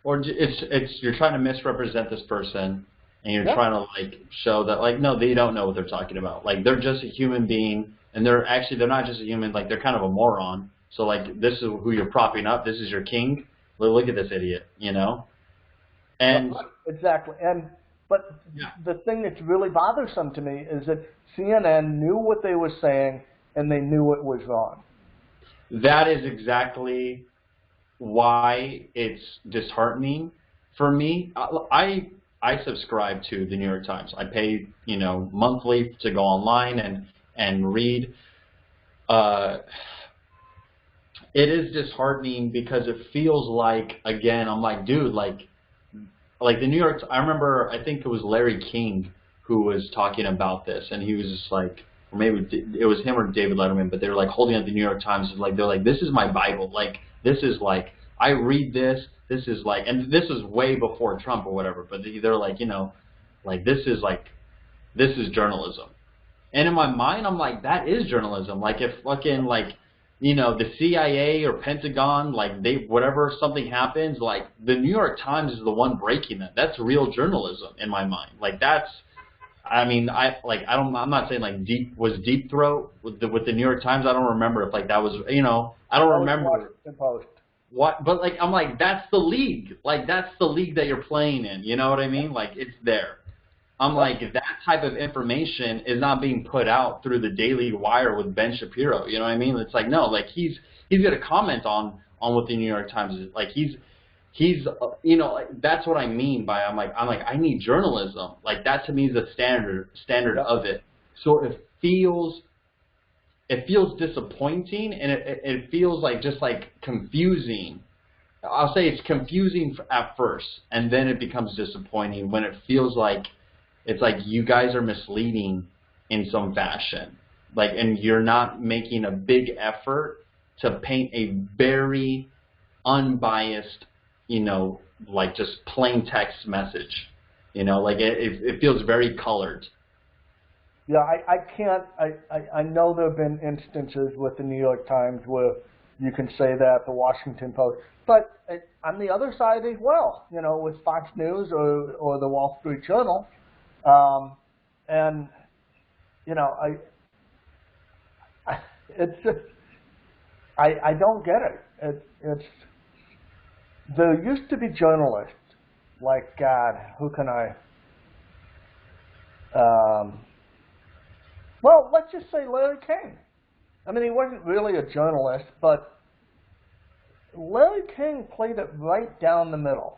Or it's you're trying to misrepresent this person, and you're trying to like show that like no, they don't know what they're talking about. Like they're just a human being, and they're not just a human. Like they're kind of a moron. So like this is who you're propping up. This is your king. Look at this idiot, And exactly. But the thing that's really bothersome to me is that CNN knew what they were saying and they knew it was wrong. That is exactly why it's disheartening for me. I subscribe to the New York Times. I pay monthly to go online and read. It is disheartening because it feels like, again, I'm like, dude, like the New York. I remember, I think it was Larry King who was talking about this, and he was just like, or maybe it was him or David Letterman, but they were like holding up the New York Times, like they're like, this is my Bible, like this is like I read this. This is like, and this is way before Trump or whatever, but they're like, like this is journalism. And in my mind, I'm like, that is journalism. Like if fucking like, the CIA or Pentagon, like whatever something happens, like the New York Times is the one breaking that. That's real journalism in my mind. Like that's, I'm not saying like Deep Throat with the New York Times. I don't remember if like that was, I don't remember. Washington Post. What, but like I'm like that's the league, like that's the league that you're playing in. You know what I mean? Like it's there. I'm like that type of information is not being put out through the Daily Wire with Ben Shapiro. You know what I mean? It's like no, like he's gonna comment on what the New York Times is like. He's like, that's what I mean by I'm like I need journalism. Like that to me is the standard of it. So it feels disappointing, and it feels like just like confusing. I'll say it's confusing at first, and then it becomes disappointing when it feels like it's like you guys are misleading in some fashion. Like, and you're not making a big effort to paint a very unbiased, like just plain text message. Like it feels very colored. Yeah, I know there have been instances with the New York Times where you can say that, the Washington Post, but on the other side as well, with Fox News or the Wall Street Journal, and it's just, I don't get it. It's there used to be journalists like, God, who can I? Well, let's just say Larry King. I mean, he wasn't really a journalist, but Larry King played it right down the middle.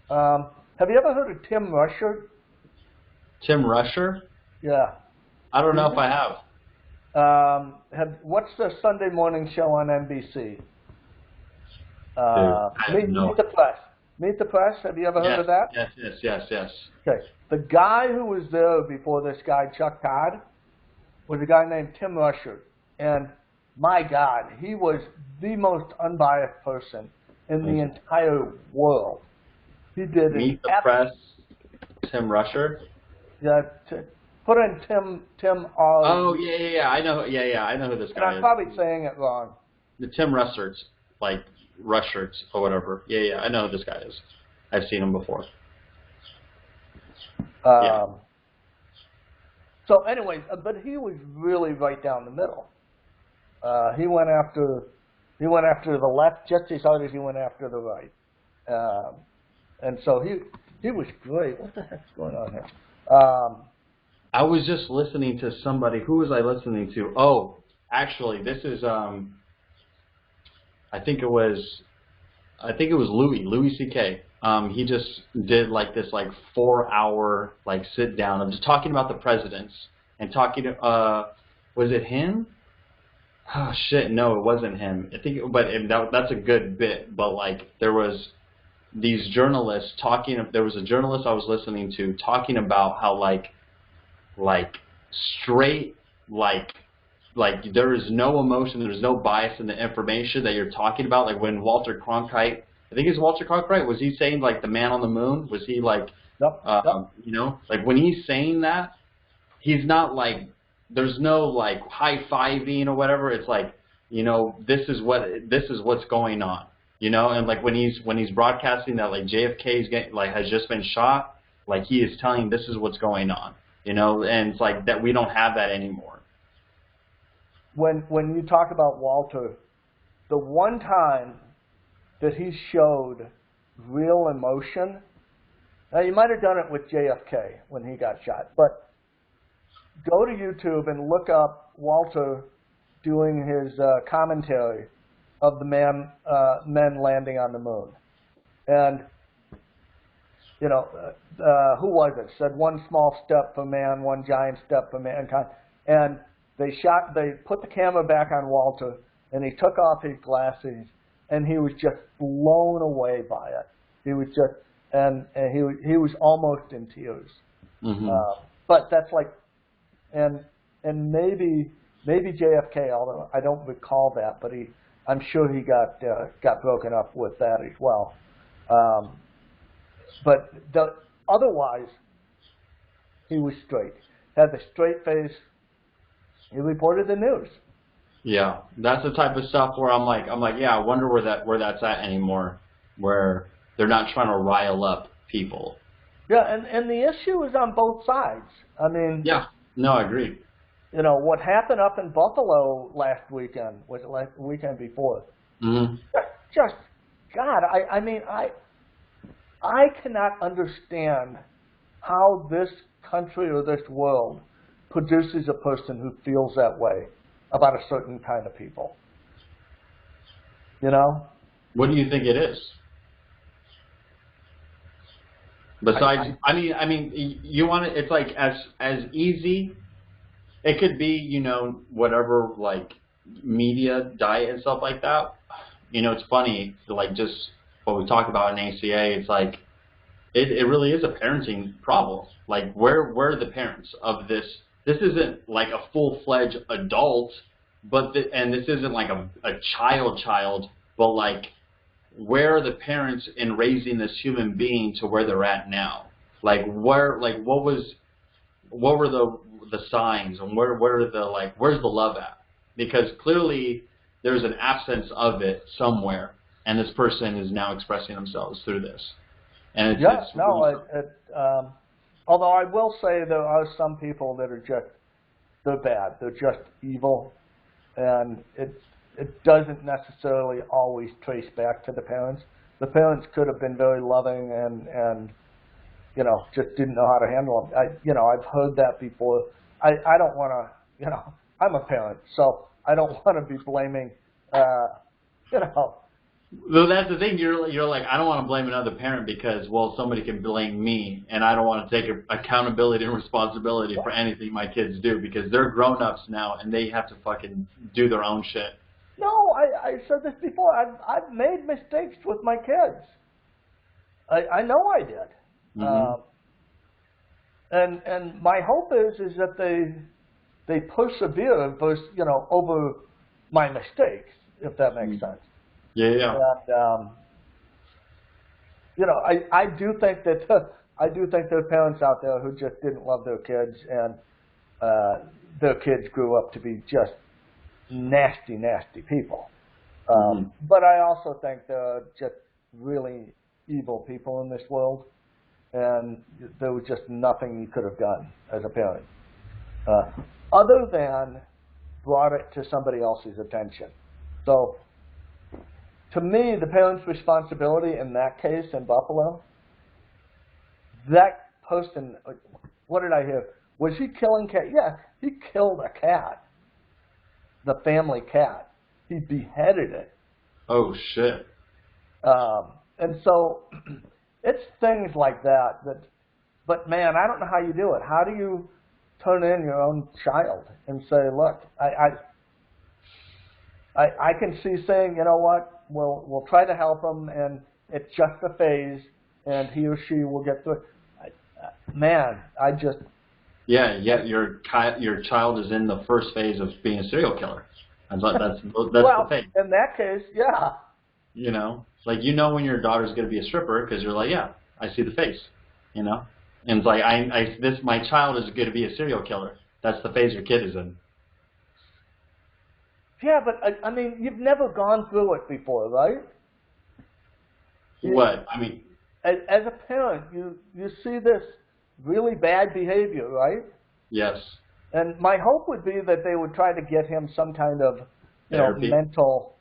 Have you ever heard of Tim Rusher? Tim Rusher? Yeah. I don't know if I have. What's the Sunday morning show on NBC? Dude, I have Meet no. the Press. Meet the Press. Have you ever heard of that? Yes. Okay. The guy who was there before this guy, Chuck Todd, was a guy named Tim Rusher. And my God, he was the most unbiased person in the entire world. He did Meet the Press, Tim Rusher. Yeah, put in Tim R. Oh yeah. I know who this guy is. And I'm probably saying it wrong. The Tim Russerts, like Rusherts or whatever. Yeah, I know who this guy is. I've seen him before. So anyway, but he was really right down the middle. He went after the left just as hard as he went after the right. And so he was great. What the heck's going on here? I was just listening to somebody. Who was I listening to? Oh, actually, this is I think it was Louis C.K. He just did like this 4-hour sit down of just talking about the presidents and talking. Was it him? Oh shit, no, it wasn't him. I think, that's a good bit. But there was these journalists talking. There was a journalist I was listening to talking about how straight there is no emotion, there's no bias in the information that you're talking about. Like when Walter Cronkite, I think it's Walter Cronkite, was he saying the man on the moon? Was he when he's saying that, he's not there's no high-fiving or whatever. It's this is what's going on, and when he's broadcasting that JFK is getting has just been shot, he is telling this is what's going on, and it's that we don't have that anymore. When you talk about Walter, the one time that he showed real emotion, now you might have done it with JFK when he got shot, but go to YouTube and look up Walter doing his commentary of the men landing on the moon. And, who was it? Said one small step for man, one giant step for mankind. And they put the camera back on Walter, and he took off his glasses, and he was just blown away by it. He was just, and he was almost in tears. Mm-hmm. But that's and maybe JFK, although I don't recall that, but I'm sure he got broken up with that as well. But otherwise, he was straight. Had the straight face. He reported the news. Yeah, that's the type of stuff where I'm like, yeah, I wonder where that's at anymore, where they're not trying to rile up people. Yeah, and the issue is on both sides. I mean, yeah, no, I agree. What happened up in Buffalo last weekend, was it last weekend before? Mm-hmm. Just God, I cannot understand how this country or this world produces a person who feels that way about a certain kind of people. What do you think it is? Besides, I mean, you want it. It's as easy. It could be, whatever media diet and stuff like that. It's funny, just what we talked about in ACA. It's it really is a parenting problem. Where are the parents of this? This isn't a full-fledged adult, and this isn't a child, but where are the parents in raising this human being to where they're at now? What were the signs, and where's the love at? Because clearly there's an absence of it somewhere, and this person is now expressing themselves through this. And although I will say there are some people that are they're bad. They're just evil, and it doesn't necessarily always trace back to the parents. The parents could have been very loving and just didn't know how to handle them. I've heard that before. I don't want to, I'm a parent, so I don't want to be blaming, Well, that's the thing. You're I don't want to blame another parent because, somebody can blame me, and I don't want to take accountability and responsibility for anything my kids do because they're grown-ups now, and they have to fucking do their own shit. No, I said this before. I've made mistakes with my kids. I know I did. Mm-hmm. And my hope is that they persevere versus, over my mistakes, if that makes sense. Yeah, yeah. And I do think that I do think there are parents out there who just didn't love their kids, and their kids grew up to be just nasty, nasty people. But I also think there are just really evil people in this world, and there was just nothing you could have done as a parent, other than brought it to somebody else's attention. So, to me, the parent's responsibility in that case in Buffalo, that person, what did I hear? Was he killing cat? Yeah, he killed a cat, the family cat. He beheaded it. Oh, shit. And so it's things like that, but man, I don't know how you do it. How do you turn in your own child and say, look, I can see saying, you know what, we'll try to help him, and it's just a phase, and he or she will get through it. Man, I just... Yeah, your child is in the first phase of being a serial killer. That's well, the thing. In that case, yeah. You know, like, when your daughter's going to be a stripper because you're like, yeah, I see the face, and it's like, my child is going to be a serial killer. That's the phase your kid is in. Yeah, but I mean, you've never gone through it before, right? What? I mean, as a parent, you see this really bad behavior, right? Yes. And my hope would be that they would try to get him some kind of, mental,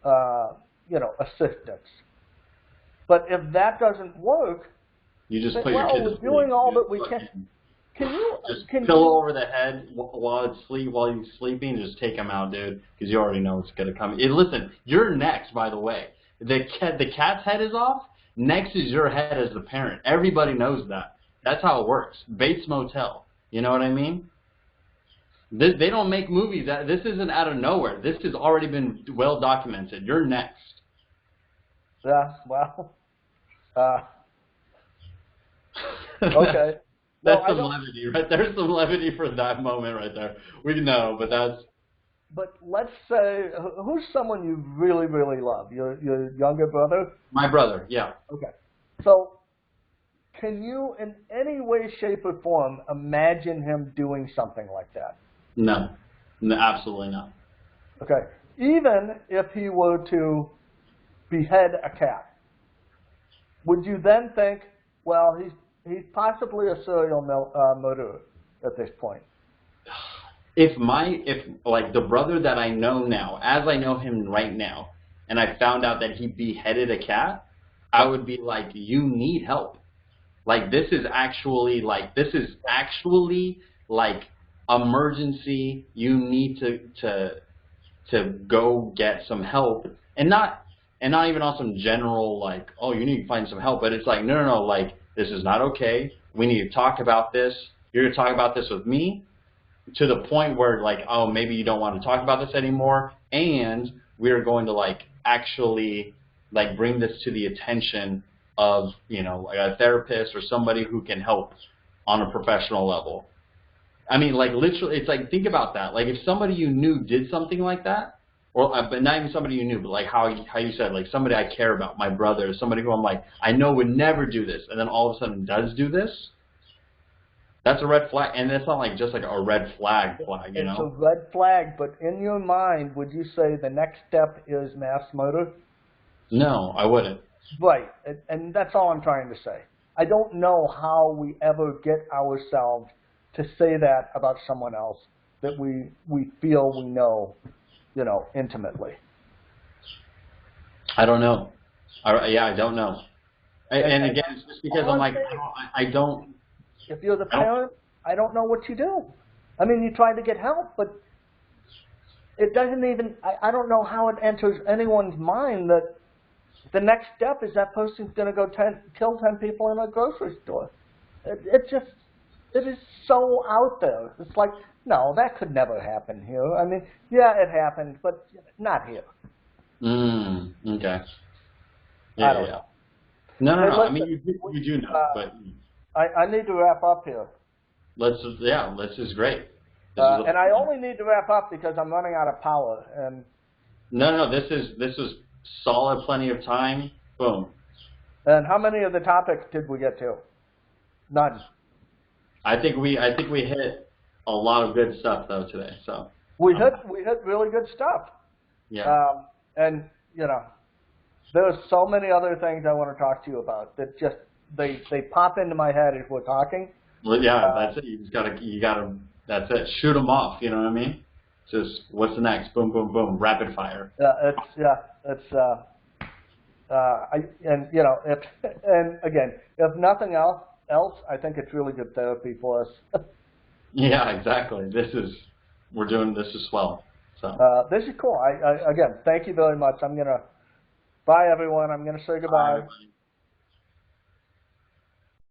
assistance. But if that doesn't work, you just put your kid to sleep. We're doing all that we can. Can pillow over the head while he's sleeping? Just take him out, dude, because you already know it's gonna come. Listen, you're next, by the way. The cat's head is off. Next is your head as the parent. Everybody knows that. That's how it works. Bates Motel. You know what I mean? They don't make movies. This isn't out of nowhere. This has already been well documented. You're next. Yeah, well, okay. That's some levity, right? There's some levity for that moment right there. We know, but that's... But let's say, who's someone you really, really love? Your younger brother? My brother, yeah. Okay. So, can you, in any way, shape, or form, imagine him doing something like that? No, absolutely not. Okay. Even if he were to behead a cat, would you then think, well, he's possibly a serial murderer at this point? If the brother that I know now, as I know him right now, and I found out that he beheaded a cat, I would be like, you need help. Like, this is actually emergency. You need to go get some help, and not even on some general, like, oh, you need to find some help, but it's like, no, like, this is not okay. We need to talk about this. You're going to talk about this with me, to the point where, like, oh, maybe you don't want to talk about this anymore, and we're going to, like, actually, like, bring this to the attention of, like a therapist or somebody who can help on a professional level. I mean, like, literally, it's like, think about that. Like, if somebody you knew did something like that, or but not even somebody you knew, but like how you said, like, somebody I care about, my brother, somebody who I'm like, I know would never do this, and then all of a sudden does do this, that's a red flag. And it's not like just like a red flag, It's a red flag, but in your mind, would you say the next step is mass murder? No, I wouldn't. Right, and that's all I'm trying to say. I don't know how we ever get ourselves to say that about someone else that we feel we know, intimately. I don't know. I don't know. And again, it's just because I'm like, I don't. If you're the parent, I don't know what you do. I mean, you try to get help, but it doesn't even, I don't know how it enters anyone's mind that the next step is that person's going to go kill 10 people in a grocery store. It just... it is so out there. It's like, no, that could never happen here. I mean, yeah, it happened, but not here. Okay. I don't know. No. Hey, I mean, you do know, but I need to wrap up here. This is great. And I only need to wrap up because I'm running out of power. And no, this is solid, plenty of time. Boom. And how many of the topics did we get to? None. I think we hit a lot of good stuff though today. So we hit really good stuff. Yeah. And you know, there's so many other things I want to talk to you about that just they pop into my head as we're talking. Well, yeah, that's it. You gotta. That's it. Shoot them off. You know what I mean? Just what's the next? Boom, boom, boom. Rapid fire. And again, if nothing else, I think it's really good therapy for us. Yeah, exactly. This is swell. So this is cool. Again, thank you very much. Bye everyone. I'm gonna say goodbye. Bye.